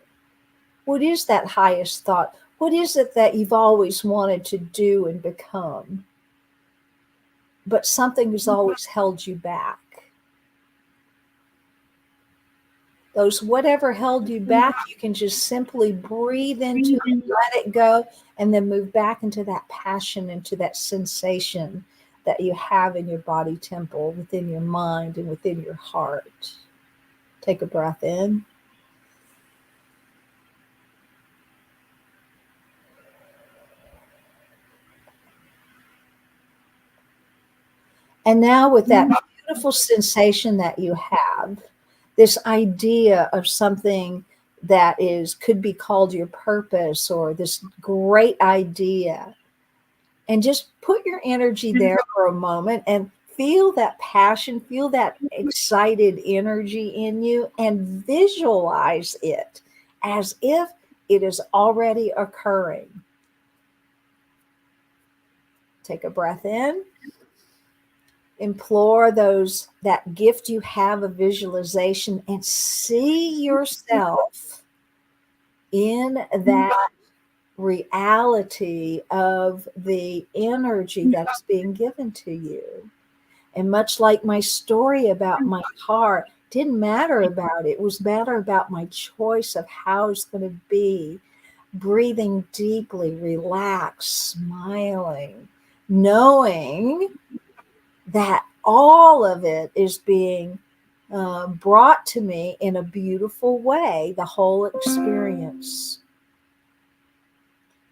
What is that highest thought? What is it that you've always wanted to do and become, but something has always held you back? Those whatever held you back, you can just simply breathe into it, let it go, and then move back into that passion, into that sensation that you have in your body temple, within your mind and within your heart. Take a breath in. And now with that beautiful sensation that you have, this idea of something that could be called your purpose, or this great idea, and just put your energy there for a moment and feel that passion, feel that excited energy in you, and visualize it as if it is already occurring. Take a breath in. Implore that gift you have of visualization, and see yourself in that reality of the energy that's being given to you. And much like my story about my car, didn't matter about it. It was matter about my choice of how it's going to be. Breathing deeply, relaxed, smiling, knowing that all of it is being brought to me in a beautiful way, the whole experience.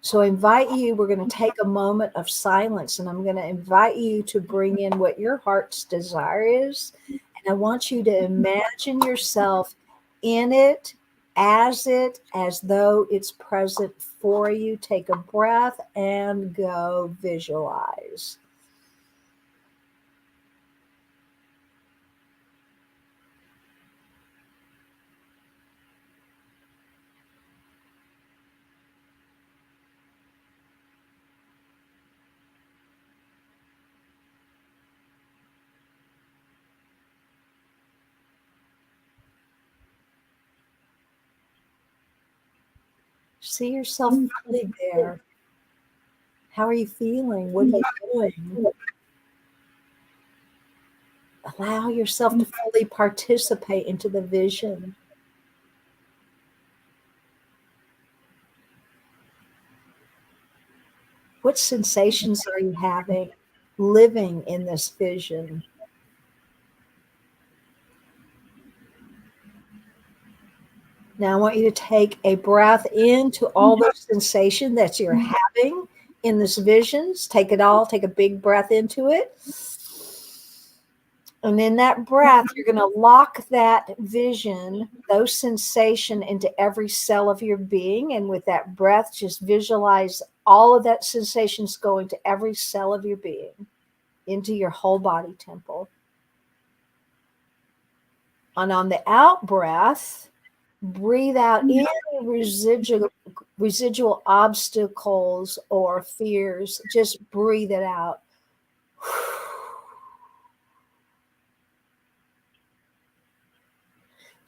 So I invite you, we're going to take a moment of silence, and I'm going to invite you to bring in what your heart's desire is. And I want you to imagine yourself in it, as though it's present for you. Take a breath and go visualize. See yourself fully there. How are you feeling? What are you doing? Allow yourself to fully participate into the vision. What sensations are you having living in this vision? Now I want you to take a breath into all those sensations that you're having in this visions. Take it all, take a big breath into it. And in that breath, you're going to lock that vision, those sensations into every cell of your being. And with that breath, just visualize all of that sensations going to every cell of your being, into your whole body temple. And on the out breath, breathe out any residual obstacles or fears. Just breathe it out.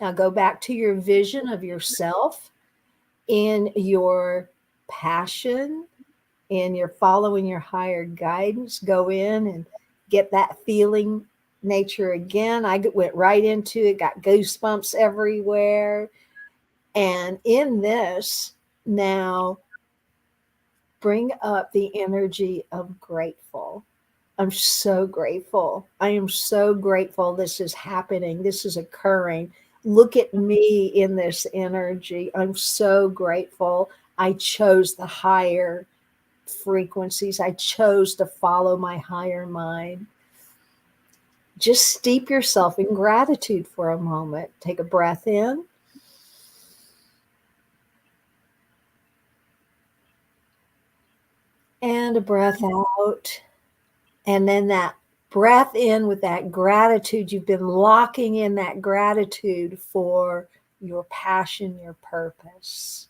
Now go back to your vision of yourself in your passion, in your following your higher guidance. Go in and get that feeling nature again. I went right into it, got goosebumps everywhere. And in this, now bring up the energy of grateful. I'm so grateful. I am so grateful this is happening. This is occurring. Look at me in this energy. I'm so grateful. I chose the higher frequencies. I chose to follow my higher mind. Just steep yourself in gratitude for a moment. Take a breath in. And a breath out. And then that breath in with that gratitude. You've been locking in that gratitude for your passion, your purpose.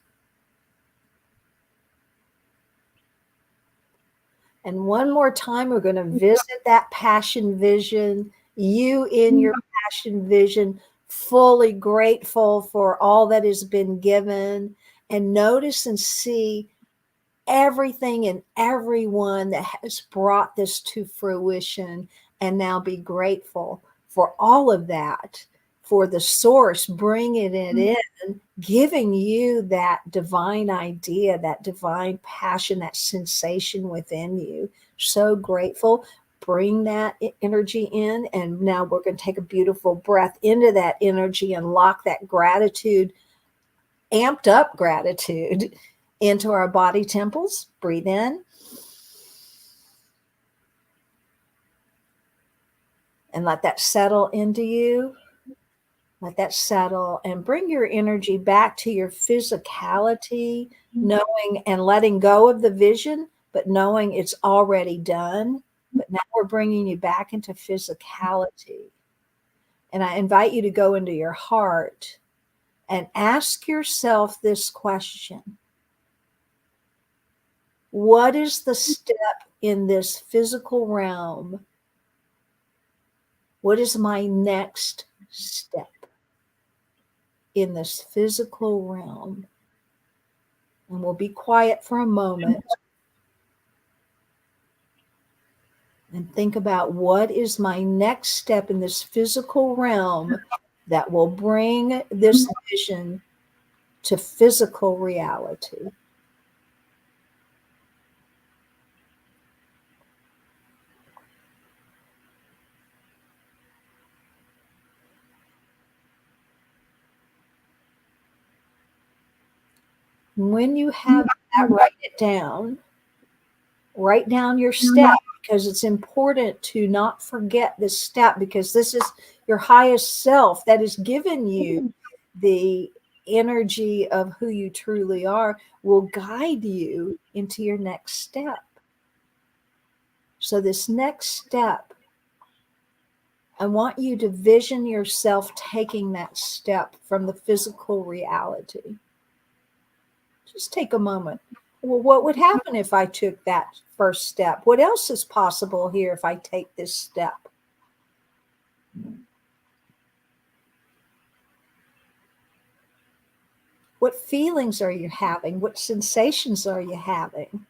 And one more time, we're going to visit that passion vision, you in your passion vision, fully grateful for all that has been given, and notice and see everything and everyone that has brought this to fruition, and now be grateful for all of that, for the source bringing it in, giving you that divine idea, that divine passion, that sensation within you. So grateful. Bring that energy in, and now we're going to take a beautiful breath into that energy and lock that gratitude, amped up gratitude, into our body temples. Breathe in. And let that settle into you. Let that settle and bring your energy back to your physicality, knowing and letting go of the vision, but knowing it's already done. But now we're bringing you back into physicality. And I invite you to go into your heart and ask yourself this question. What is the step in this physical realm? What is my next step in this physical realm? And we'll be quiet for a moment and think about what is my next step in this physical realm that will bring this vision to physical reality. When you have that, write down your step, because it's important to not forget this step, because this is your highest self that has given you the energy of who you truly are, will guide you into your next step. So this next step, I want you to vision yourself taking that step from the physical reality. Just take a moment. Well, what would happen if I took that first step? What else is possible here if I take this step? What feelings are you having? What sensations are you having?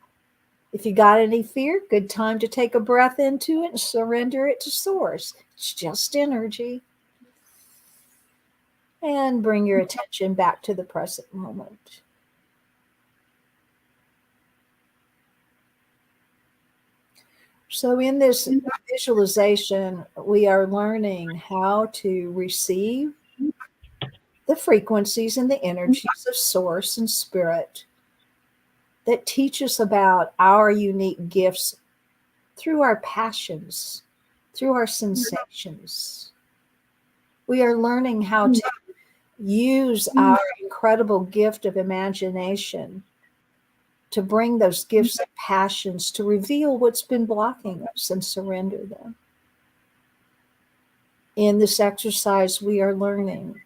If you got any fear, good time to take a breath into it and surrender it to source. It's just energy. And bring your attention back to the present moment. So in this visualization, we are learning how to receive the frequencies and the energies of source and spirit that teach us about our unique gifts through our passions, through our sensations. We are learning how to use our incredible gift of imagination to bring those gifts and passions to reveal what's been blocking us and surrender them. In this exercise, we are learning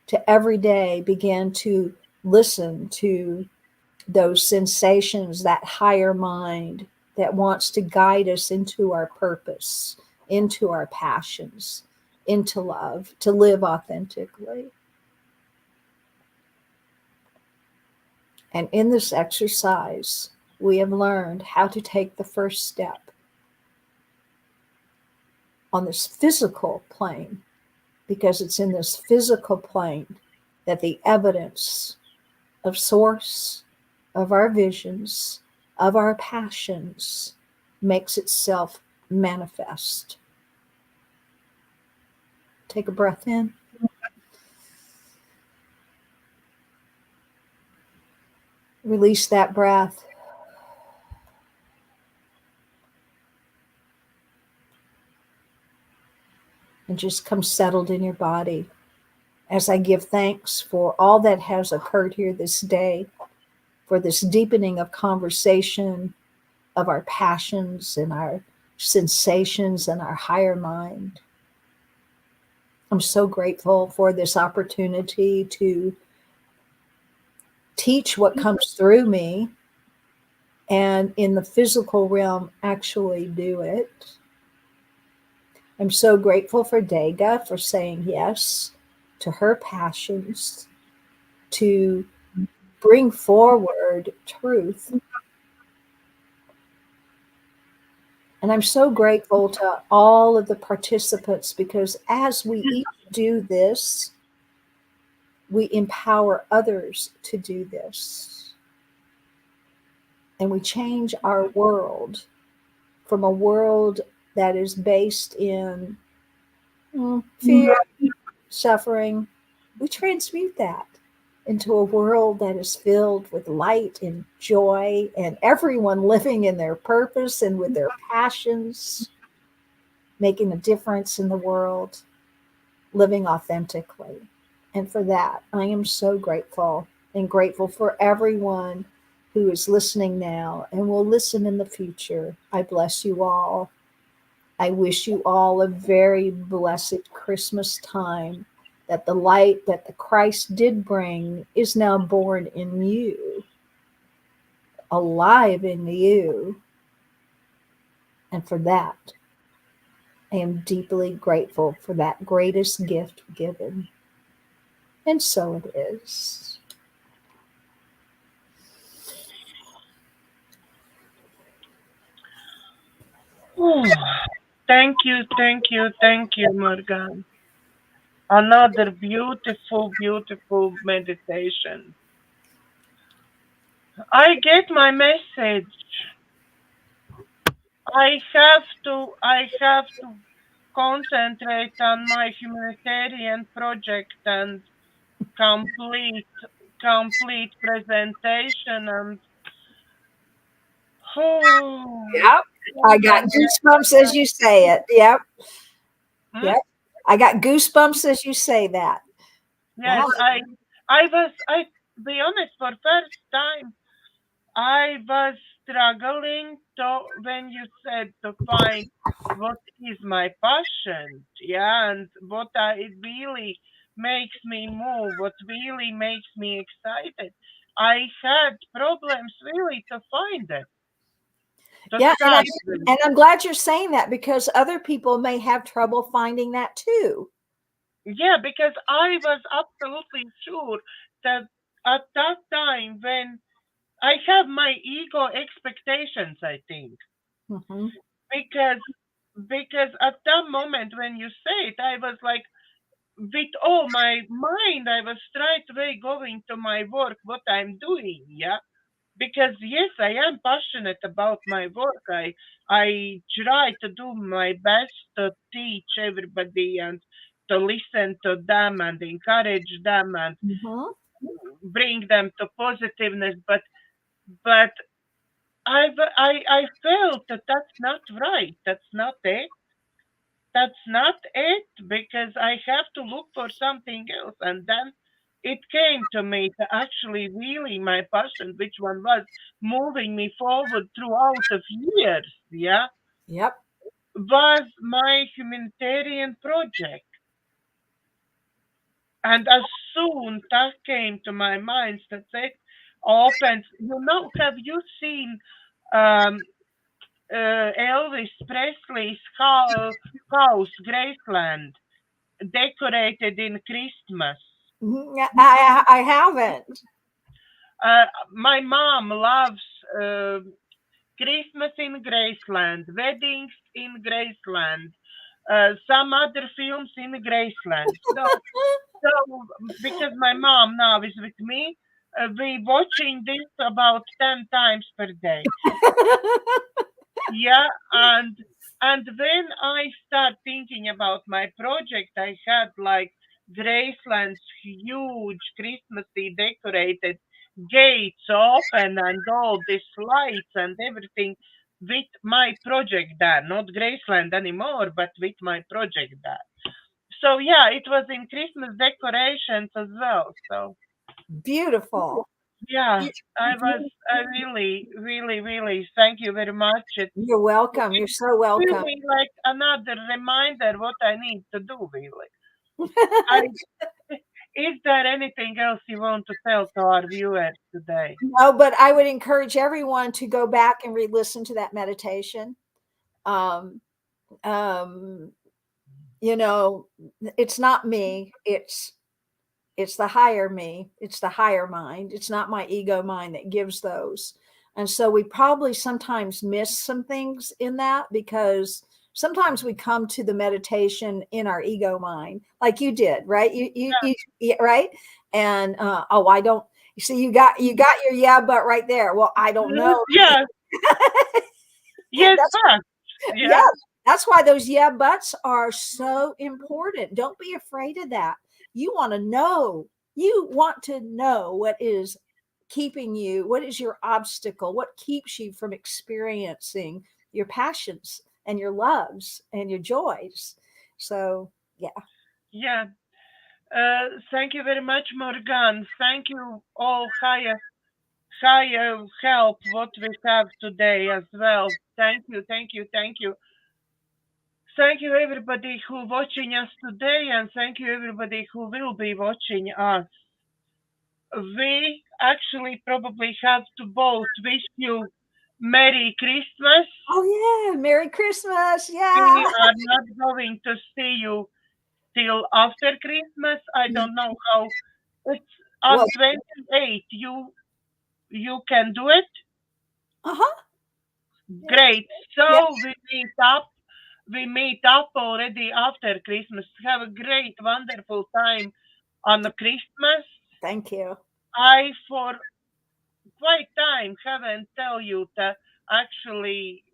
to every day begin to listen to those sensations, that higher mind that wants to guide us into our purpose, into our passions, into love, to live authentically. And in this exercise, we have learned how to take the first step on this physical plane, because it's in this physical plane that the evidence of source, of our visions, of our passions makes itself manifest. Take a breath in. Release that breath. And just come settled in your body as I give thanks for all that has occurred here this day, for this deepening of conversation, of our passions and our sensations and our higher mind. I'm so grateful for this opportunity to teach what comes through me and in the physical realm actually do it. I'm so grateful for Daiga for saying yes to her passions to bring forward truth. And I'm so grateful to all of the participants because as we each do this, we empower others to do this. And we change our world from a world that is based in fear, suffering. We transmute that into a world that is filled with light and joy and everyone living in their purpose and with their passions, making a difference in the world, living authentically. And for that, I am so grateful and grateful for everyone who is listening now and will listen in the future. I bless you all. I wish you all a very blessed Christmas time, that the light that the Christ did bring is now born in you, alive in you. And for that, I am deeply grateful for that greatest gift given. And so it is. Thank you, thank you, thank you, Morganne. Another beautiful, beautiful meditation. I get my message. I have to concentrate on my humanitarian project and complete complete presentation and Yep. I got goosebumps as you say it. Yep. Yep. I got goosebumps as you say that. Yes, Wow. I be honest, for first time I was struggling to when you said to find what is my passion, yeah, and what it really makes me move, what really makes me excited. I had problems really to find it. To Yeah, start with. and I'm glad you're saying that because other people may have trouble finding that too. Yeah, because I was absolutely sure that at that time when I have my ego expectations, I think, Mm-hmm. because at that moment when you say it, I was like, with all my mind, I was straight away going to my work, what I'm doing, yeah. Because yes, I am passionate about my work. I try to do my best to teach everybody and to listen to them and encourage them and Mm-hmm. bring them to positiveness. But I felt that that's not right. That's not it. That's not it because I have to look for something else. And then it came to me to actually really my passion, which one was moving me forward throughout of years, yeah, Yep. was my humanitarian project. And as soon that came to my mind, that it opens. Have you seen um, Elvis Presley's house, Graceland, decorated in Christmas? I haven't. My mom loves Christmas in Graceland, weddings in Graceland, some other films in Graceland. So because my mom now is with me, we watching this about 10 times per day. Yeah, and when I start thinking about my project, I had like Graceland's huge Christmassy decorated gates open and all these lights and everything with my project there. Not Graceland anymore, but with my project there. So yeah, it was in Christmas decorations as well. So Beautiful. Yeah, You- I really thank you very much. It's You're welcome. You're so welcome. really like another reminder what I need to do, really. I, is there anything else you want to tell to our viewers today? No, but I would encourage everyone to go back and re-listen to that meditation. Um, um, you know, it's not me. It's the higher me. It's the higher mind. It's not my ego mind that gives those. And so we probably sometimes miss some things in that because sometimes we come to the meditation in our ego mind, like you did, right? Right. And I don't. You see, you got your yeah, but right there. Well, I don't know. Yeah, yes, That's but yeah. yeah, That's why those yeah buts are so important. Don't be afraid of that. You want to know. You want to know what is keeping you, what is your obstacle, what keeps you from experiencing your passions and your loves and your joys. So, yeah. yeah. Thank you very much, Morgan. Thank you all higher help what we have today as well. Thank you, thank you, thank you. Thank you everybody who watching us today, and thank you everybody who will be watching us. We actually probably have to both wish you Merry Christmas. Oh, yeah. Merry Christmas. Yeah. We are not going to see you till after Christmas. I don't know how it's Well, on 28th. You can do it. uh-huh. Great. Yeah. So we meet up. We meet up already after Christmas. Have a great, wonderful time on the Christmas. Thank you. I for quite time haven't tell you that actually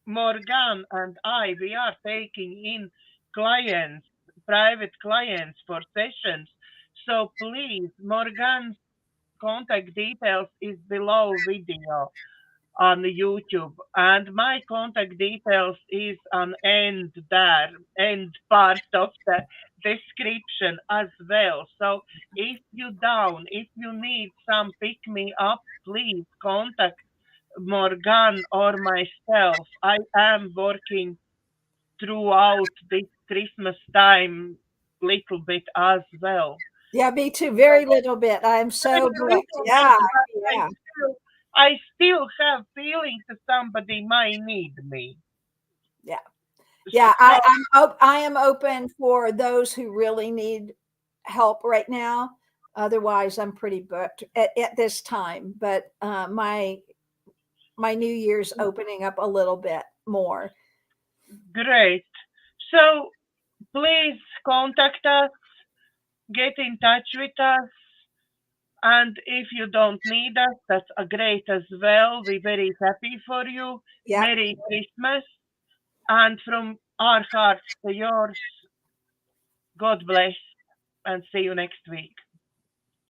Morgan and I we are taking in clients, private clients for sessions. So please, Morgan's contact details is below video on YouTube, and my contact details is on end part of the description as well. So if you need some pick me up, please contact Morgan or myself. I am working throughout this Christmas time little bit as well. Yeah, me too. Very little bit. I'm so Very booked. little Yeah. bit, but Yeah. I still have feeling that somebody might need me. Yeah. Yeah. So I am open for those who really need help right now. Otherwise, I'm pretty booked at this time. But my New Year's opening up a little bit more. great. So please contact us, get in touch with us, and if you don't need us, that's a great as well. We're very happy for you. Yeah. Merry Christmas, and from our hearts to yours, God bless, and see you next week.